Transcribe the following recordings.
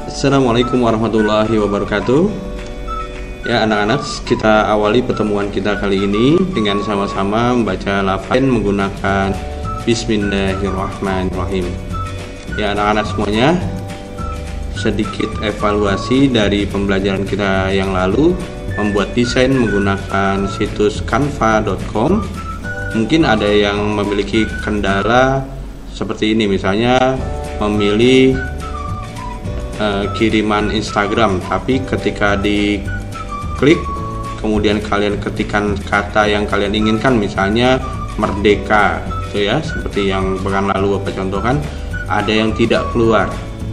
Assalamualaikum warahmatullahi wabarakatuh. Ya anak-anak, kita awali pertemuan kita kali ini dengan sama-sama membaca lafaz menggunakan Bismillahirrahmanirrahim. Ya anak-anak semuanya, sedikit evaluasi dari pembelajaran kita yang lalu, membuat desain menggunakan situs canva.com. Mungkin ada yang memiliki kendala seperti ini, misalnya memilih kiriman Instagram, tapi ketika diklik kemudian kalian ketikkan kata yang kalian inginkan, misalnya merdeka, itu ya, seperti yang pekan lalu Bapak contohkan, ada yang tidak keluar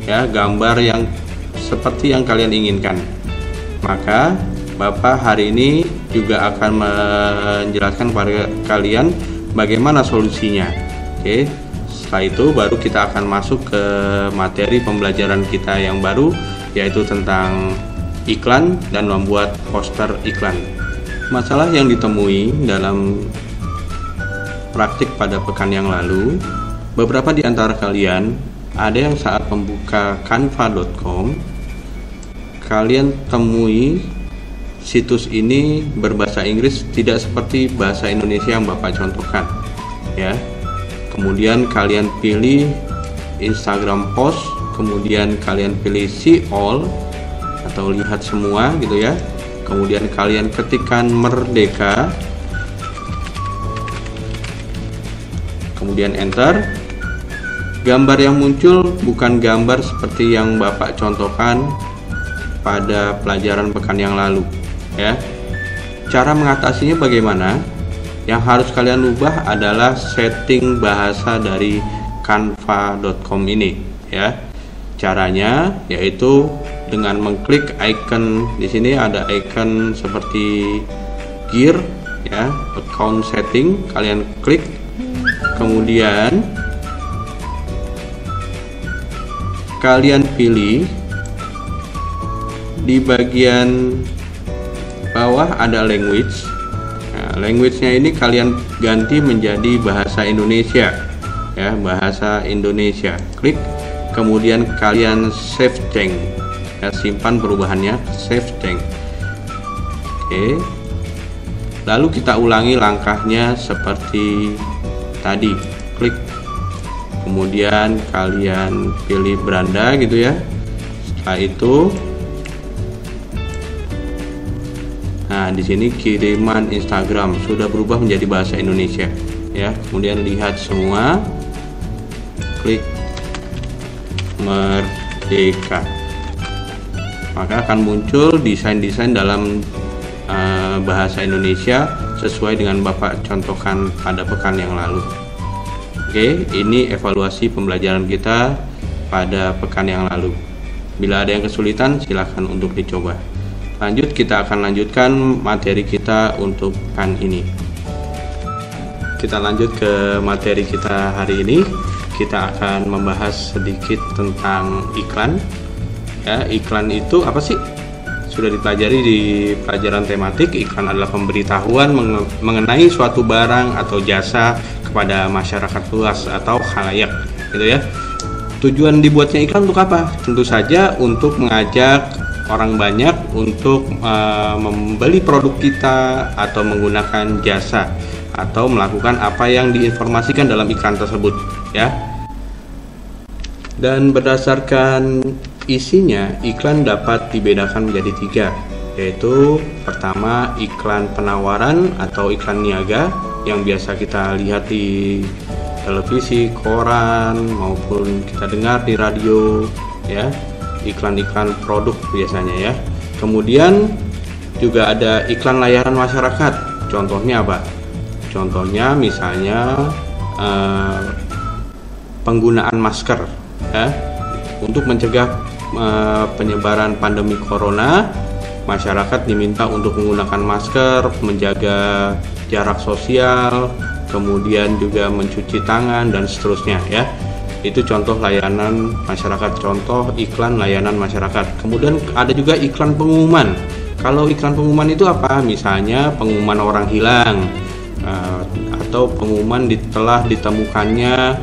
ya gambar yang seperti yang kalian inginkan. Maka Bapak hari ini juga akan menjelaskan kepada kalian bagaimana solusinya. Oke. Setelah itu baru kita akan masuk ke materi pembelajaran kita yang baru, yaitu tentang iklan dan membuat poster iklan. Masalah yang ditemui dalam praktik pada pekan yang lalu, beberapa di antara kalian ada yang saat membuka canva.com, kalian temui situs ini berbahasa Inggris tidak seperti bahasa Indonesia yang Bapak contohkan ya. Kemudian kalian pilih Instagram post, kemudian kalian pilih see all atau lihat semua gitu ya. Kemudian kalian ketikkan merdeka, kemudian enter. Gambar yang muncul bukan gambar seperti yang Bapak contohkan pada pelajaran pekan yang lalu ya. Cara mengatasinya bagaimana? Yang harus kalian ubah adalah setting bahasa dari canva.com ini ya. Caranya yaitu dengan mengklik icon di sini, ada icon seperti gear ya, account setting, kalian klik, kemudian kalian pilih di bagian bawah ada language. Language-nya ini kalian ganti menjadi bahasa Indonesia ya, bahasa Indonesia. Klik, kemudian kalian save change ya, simpan perubahannya, save change. Oke. Lalu kita ulangi langkahnya seperti tadi. Klik, kemudian kalian pilih beranda gitu ya. Setelah itu, nah di sini kiriman Instagram sudah berubah menjadi bahasa Indonesia ya. Kemudian lihat semua, klik merdeka, maka akan muncul desain-desain dalam bahasa Indonesia sesuai dengan Bapak contohkan pada pekan yang lalu. Oke, ini evaluasi pembelajaran kita pada pekan yang lalu. Bila ada yang kesulitan, silakan untuk dicoba. Lanjut, kita akan lanjutkan materi kita untuk pekan ini. Kita lanjut ke materi kita hari ini. Kita akan membahas sedikit tentang iklan. Ya, iklan itu apa sih? Sudah dipelajari di pelajaran tematik. Iklan adalah pemberitahuan mengenai suatu barang atau jasa kepada masyarakat luas atau khalayak, gitu ya. Tujuan dibuatnya iklan untuk apa? Tentu saja untuk mengajak orang banyak untuk membeli produk kita atau menggunakan jasa atau melakukan apa yang diinformasikan dalam iklan tersebut ya. Dan berdasarkan isinya, iklan dapat dibedakan menjadi 3, yaitu pertama iklan penawaran atau iklan niaga yang biasa kita lihat di televisi, koran, maupun kita dengar di radio ya. Iklan-iklan produk biasanya ya. Kemudian juga ada iklan layanan masyarakat. Contohnya apa? Contohnya misalnya penggunaan masker ya. Untuk mencegah penyebaran pandemi corona, masyarakat diminta untuk menggunakan masker, menjaga jarak sosial, kemudian juga mencuci tangan dan seterusnya ya. Itu contoh layanan masyarakat, contoh iklan layanan masyarakat. Kemudian ada juga iklan pengumuman. Kalau iklan pengumuman itu apa? Misalnya pengumuman orang hilang atau pengumuman telah ditemukannya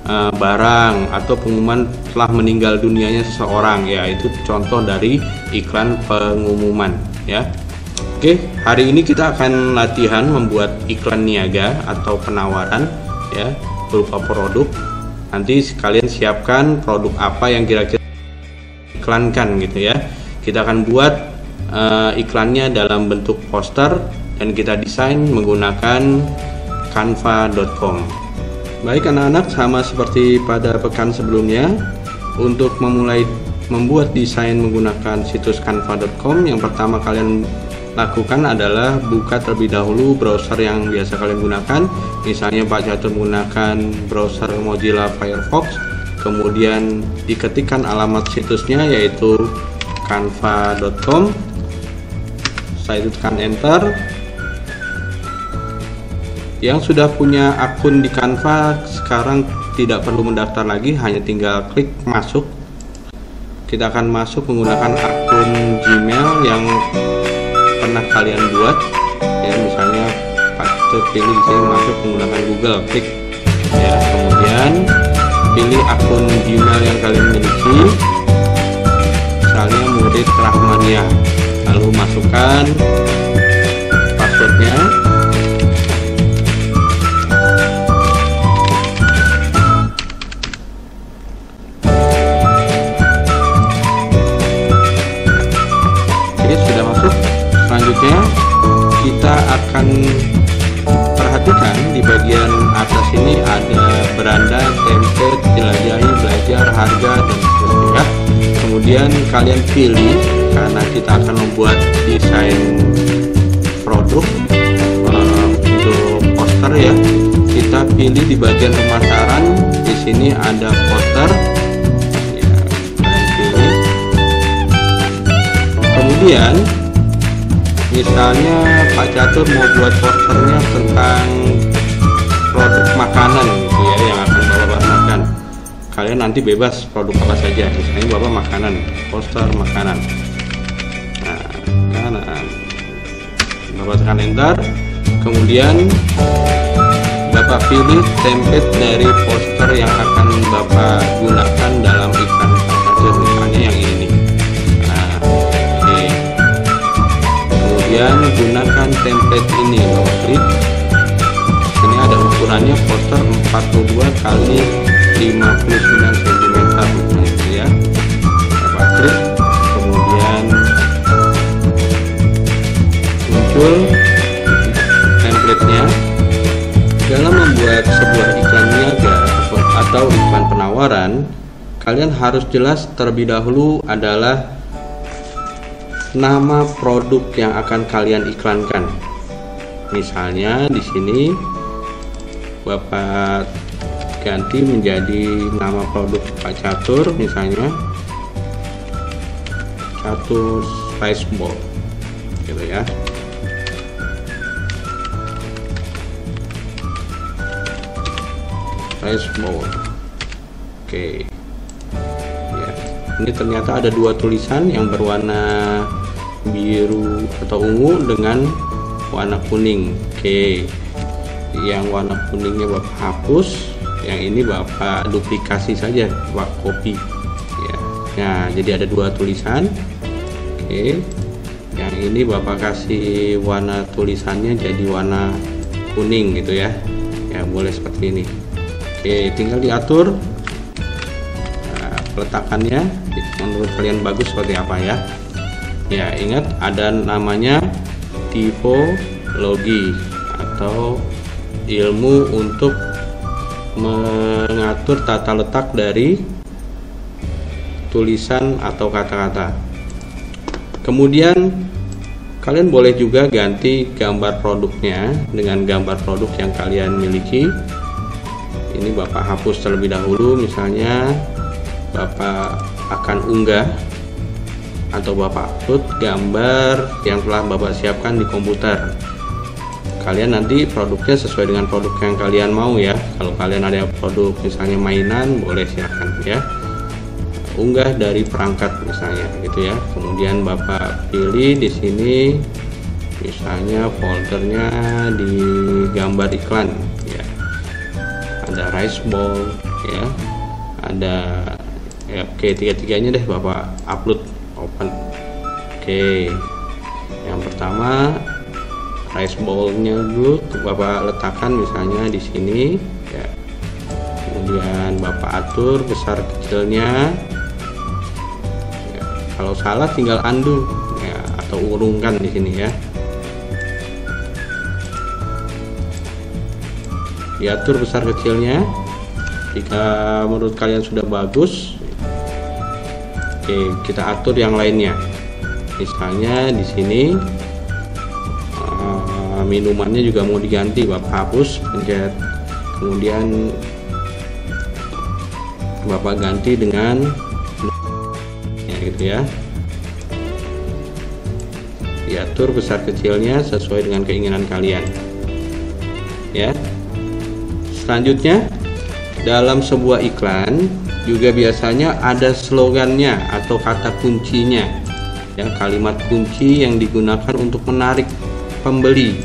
barang atau pengumuman telah meninggal dunianya seseorang, ya itu contoh dari iklan pengumuman ya. Oke, hari ini kita akan latihan membuat iklan niaga atau penawaran ya berupa produk. Nanti kalian siapkan produk apa yang kira-kira iklankan gitu ya. Kita akan buat iklannya dalam bentuk poster dan kita desain menggunakan canva.com. Baik anak-anak, sama seperti pada pekan sebelumnya, untuk memulai membuat desain menggunakan situs canva.com, yang pertama kalian lakukan adalah buka terlebih dahulu browser yang biasa kalian gunakan. Misalnya Pak Catur menggunakan browser Mozilla Firefox, kemudian diketikkan alamat situsnya yaitu canva.com. Setelah itu tekan enter. Yang sudah punya akun di Canva sekarang tidak perlu mendaftar lagi, hanya tinggal klik masuk. Kita akan masuk menggunakan akun Gmail yang pernah kalian buat ya, misalnya Pak Catur pilih di sini masuk menggunakan Google, klik ya, kemudian pilih akun Gmail yang kalian miliki, misalnya Murid Rahmania, lalu masukkan passwordnya. Selanjutnya kita akan perhatikan di bagian atas ini ada beranda, template, jelajahi, belajar, harga, dan seterusnya. Kemudian kalian pilih, karena kita akan membuat desain produk untuk poster ya, kita pilih di bagian pemasaran. Di sini ada poster ya, kalian pilih. Kemudian misalnya Pak Catur mau buat posternya tentang produk makanan gitu ya, yang akan Bapak makan. Kalian nanti bebas produk apa saja, misalnya Bapak makanan, poster makanan. Nah, makanan. Bapak tekan enter. Kemudian Bapak pilih template dari poster yang akan Bapak gunakan dalam iklan Pak Catur, misalnya yang ini nih. Kemudian gunakan template ini, Bapak klik. Ini ada ukurannya poster 42 kali 59 cm gitu ya. Bapak klik, kemudian muncul template-nya. Dalam membuat sebuah iklan niaga atau iklan penawaran, kalian harus jelas terlebih dahulu adalah nama produk yang akan kalian iklankan. Misalnya di sini Bapak ganti menjadi nama produk Pak Catur, misalnya Catur Rice Bowl gitu ya. Rice Bowl. Oke. Ya. Ini ternyata ada dua tulisan yang berwarna biru atau ungu dengan warna kuning. Oke, yang warna kuningnya Bapak hapus, yang ini Bapak duplikasi saja, Bapak copy ya. Nah, jadi ada dua tulisan. Oke, yang ini Bapak kasih warna tulisannya jadi warna kuning gitu ya. Ya, boleh seperti ini. Oke, tinggal diatur peletakannya menurut kalian bagus seperti apa ya. Ya, ingat ada namanya tipologi atau ilmu untuk mengatur tata letak dari tulisan atau kata-kata. Kemudian kalian boleh juga ganti gambar produknya dengan gambar produk yang kalian miliki. Ini Bapak hapus terlebih dahulu, misalnya Bapak akan unggah atau Bapak upload gambar yang telah Bapak siapkan di komputer. Kalian nanti produknya sesuai dengan produk yang kalian mau ya. Kalau kalian ada produk misalnya mainan, boleh silakan ya. Unggah dari perangkat misalnya gitu ya. Kemudian Bapak pilih di sini misalnya foldernya di gambar iklan ya. Ada rice bowl ya. Ada ya, oke, tiga-tiganya deh Bapak upload, open. Oke, yang pertama rice bowl-nya dulu Bapak letakkan misalnya di sini ya. Kemudian Bapak atur besar kecilnya ya. Kalau salah tinggal undo ya, atau urungkan di sini ya. Diatur besar kecilnya. Jika menurut kalian sudah bagus, oke, kita atur yang lainnya. Misalnya di sini minumannya juga mau diganti, Bapak hapus, pencet, kemudian Bapak ganti dengan ya, gitu ya. Diatur besar kecilnya sesuai dengan keinginan kalian ya. Selanjutnya, dalam sebuah iklan juga biasanya ada slogannya atau kata kuncinya, yang kalimat kunci yang digunakan untuk menarik pembeli.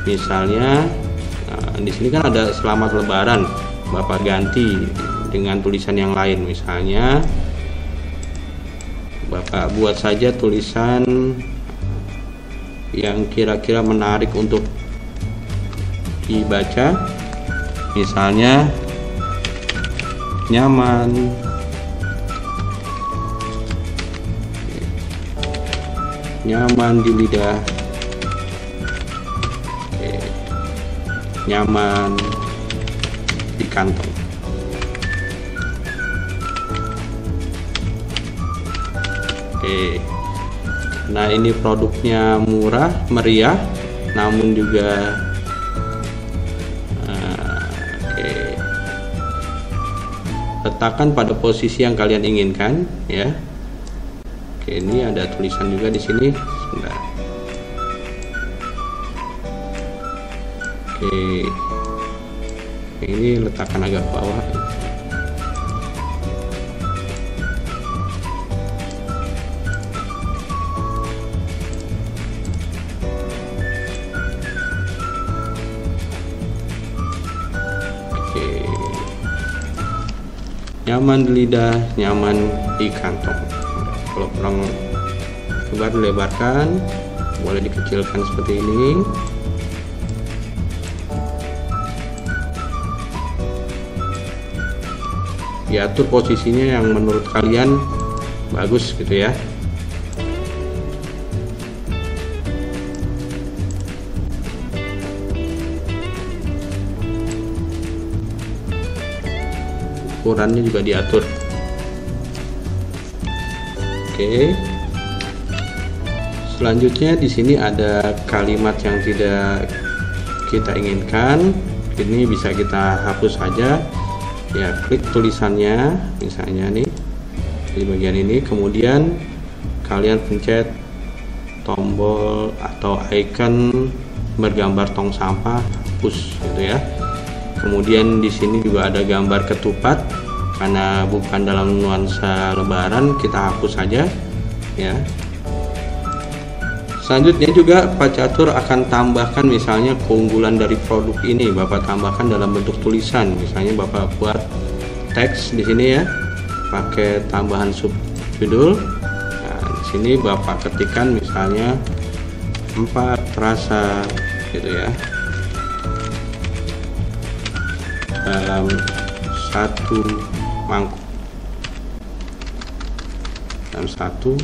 Misalnya di sini kan ada selamat lebaran, Bapak ganti dengan tulisan yang lain. Misalnya Bapak buat saja tulisan yang kira-kira menarik untuk dibaca. Misalnya nyaman, nyaman di lidah, nyaman di kantong. Oke, nah ini produknya murah meriah, namun juga letakkan pada posisi yang kalian inginkan ya. Oke, ini ada tulisan juga di sini. Sebentar. Oke, ini letakkan agak bawah. Nyaman di lidah, nyaman di kantong. Kalau kurang lebar, dilebarkan, boleh dikecilkan seperti ini. Diatur posisinya yang menurut kalian bagus gitu ya. Ukurannya juga diatur. Oke. Selanjutnya di sini ada kalimat yang tidak kita inginkan. Ini bisa kita hapus saja. Ya, klik tulisannya misalnya nih di bagian ini, kemudian kalian pencet tombol atau icon bergambar tong sampah, hapus gitu ya. Kemudian di sini juga ada gambar ketupat, karena bukan dalam nuansa lebaran, kita hapus saja ya. Selanjutnya juga Pak Catur akan tambahkan misalnya keunggulan dari produk ini, Bapak tambahkan dalam bentuk tulisan. Misalnya Bapak buat teks di sini ya, pakai tambahan subjudul. Nah, di sini Bapak ketikkan misalnya 4 rasa gitu ya. Dalam 1 mangkuk, dalam 1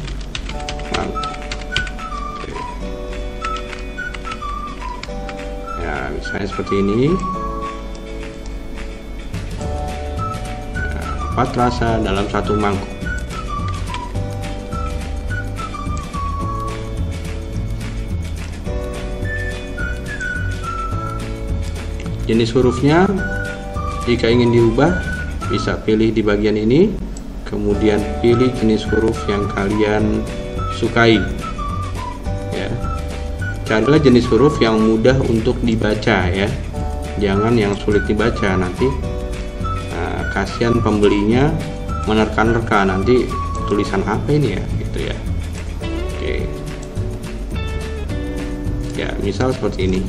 mangkuk. Oke. Ya, misalnya seperti ini. Ya, 4 rasa dalam 1 mangkuk. Jenis hurufnya jika ingin diubah, bisa pilih di bagian ini, kemudian pilih jenis huruf yang kalian sukai ya. Carilah jenis huruf yang mudah untuk dibaca ya, jangan yang sulit dibaca, nanti kasihan pembelinya menerka-nerka, nanti tulisan apa ini ya gitu ya. Oke ya, misal seperti ini.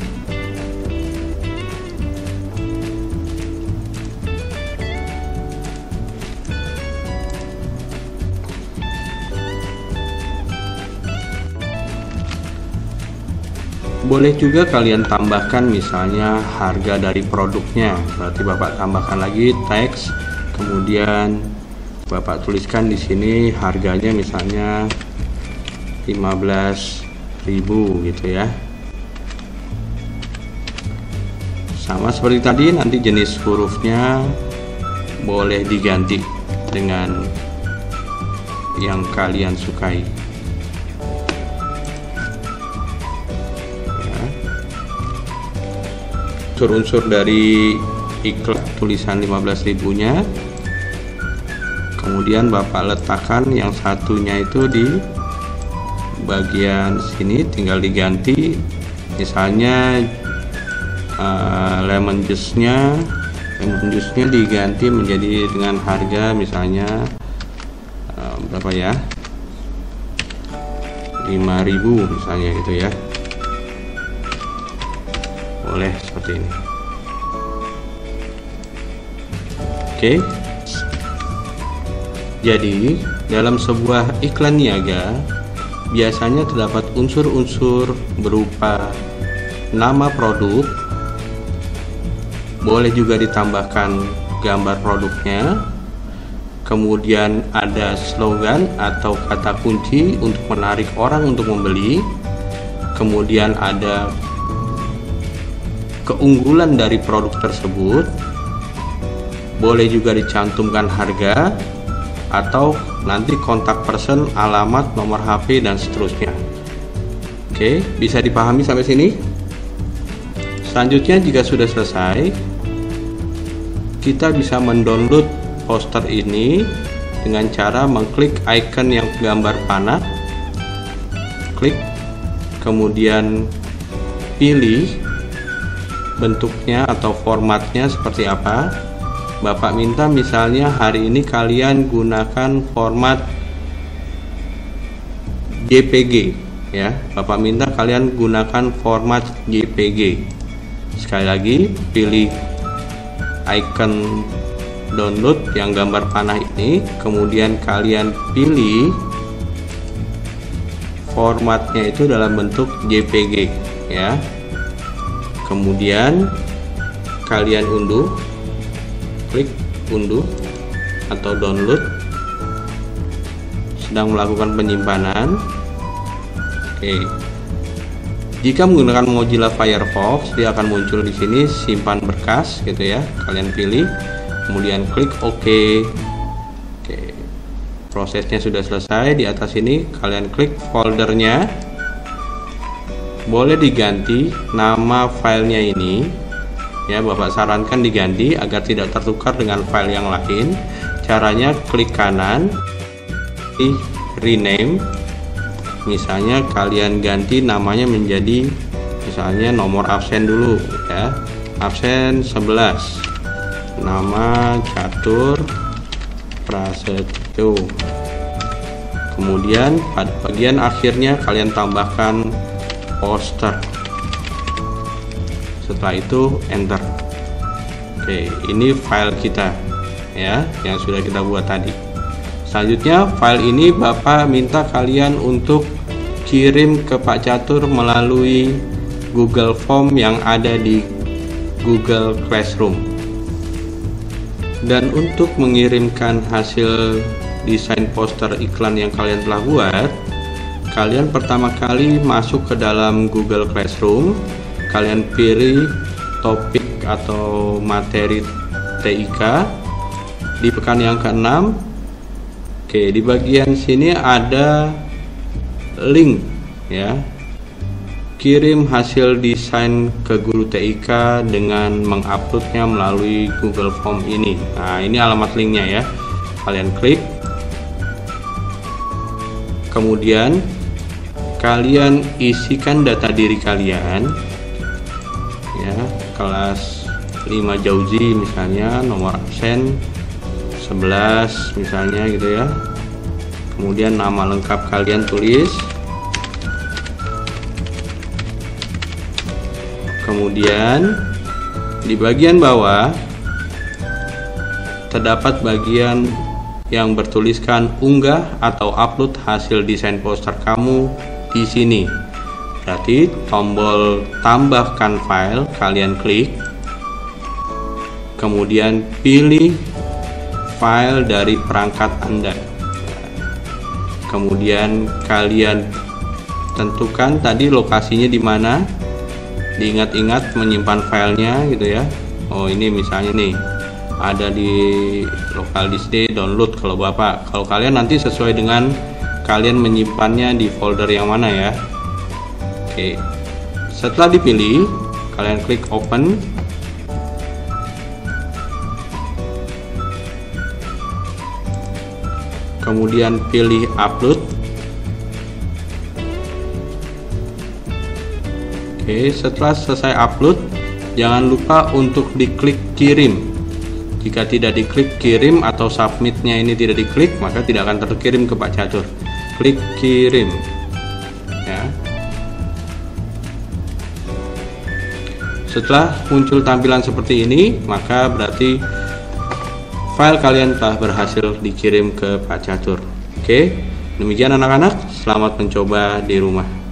Boleh juga kalian tambahkan misalnya harga dari produknya, berarti Bapak tambahkan lagi teks, kemudian Bapak tuliskan di sini harganya misalnya 15.000 gitu ya. Sama seperti tadi, nanti jenis hurufnya boleh diganti dengan yang kalian sukai. Unsur-unsur dari iklan tulisan 15.000-nya, kemudian Bapak letakkan yang satunya itu di bagian sini, tinggal diganti misalnya lemon juice-nya diganti menjadi dengan harga misalnya berapa ya, 5.000 misalnya gitu ya. Boleh seperti ini. Oke. Jadi dalam sebuah iklan niaga biasanya terdapat unsur-unsur berupa nama produk, boleh juga ditambahkan gambar produknya, kemudian ada slogan atau kata kunci untuk menarik orang untuk membeli, kemudian ada keunggulan dari produk tersebut, boleh juga dicantumkan harga atau nanti kontak person, alamat, nomor HP dan seterusnya. Oke, bisa dipahami sampai sini? Selanjutnya jika sudah selesai, kita bisa mendownload poster ini dengan cara mengklik icon yang gambar panah, klik, kemudian pilih bentuknya atau formatnya seperti apa. Bapak minta misalnya hari ini kalian gunakan format JPG ya. Bapak minta kalian gunakan format JPG. Sekali lagi pilih icon download yang gambar panah ini, kemudian kalian pilih formatnya itu dalam bentuk JPG ya. Kemudian kalian unduh, klik unduh atau download. Sedang melakukan penyimpanan. Oke. Jika menggunakan Mozilla Firefox, dia akan muncul di sini simpan berkas gitu ya. Kalian pilih, kemudian klik OK. Oke. Prosesnya sudah selesai. Di atas ini kalian klik foldernya. Boleh diganti nama filenya ini ya, Bapak sarankan diganti agar tidak tertukar dengan file yang lain. Caranya klik kanan, rename, misalnya kalian ganti namanya menjadi misalnya nomor absen dulu ya, absen 11, nama Catur Prasetyo. Kemudian pada bagian akhirnya kalian tambahkan poster. Setelah itu enter. Oke, ini file kita ya yang sudah kita buat tadi. Selanjutnya file ini Bapak minta kalian untuk kirim ke Pak Catur melalui Google Form yang ada di Google Classroom. Dan untuk mengirimkan hasil desain poster iklan yang kalian telah buat, kalian pertama kali masuk ke dalam Google Classroom, kalian pilih topik atau materi TIK di pekan yang ke-6. Oke, di bagian sini ada link ya, kirim hasil desain ke guru TIK dengan menguploadnya melalui Google Form ini. Nah, ini alamat linknya ya, kalian klik, kemudian kalian isikan data diri kalian ya, kelas 5 Jauzi misalnya, nomor absen 11 misalnya gitu ya. Kemudian nama lengkap kalian tulis, kemudian di bagian bawah terdapat bagian yang bertuliskan unggah atau upload hasil desain poster kamu di sini. Berarti tombol tambahkan file kalian klik, kemudian pilih file dari perangkat Anda. Kemudian kalian tentukan tadi lokasinya di mana. Diingat-ingat menyimpan filenya gitu ya. Oh, ini misalnya nih ada di local disk D download kalau Bapak. Kalau kalian nanti sesuai dengan kalian menyimpannya di folder yang mana ya. Oke. Setelah dipilih, kalian klik open. Kemudian pilih upload. Oke, setelah selesai upload, jangan lupa untuk diklik kirim. Jika tidak diklik kirim atau submitnya ini tidak diklik, maka tidak akan terkirim ke Pak Catur. Klik kirim ya. Setelah muncul tampilan seperti ini, maka berarti file kalian telah berhasil dikirim ke Pak Catur. Oke, demikian anak-anak, selamat mencoba di rumah.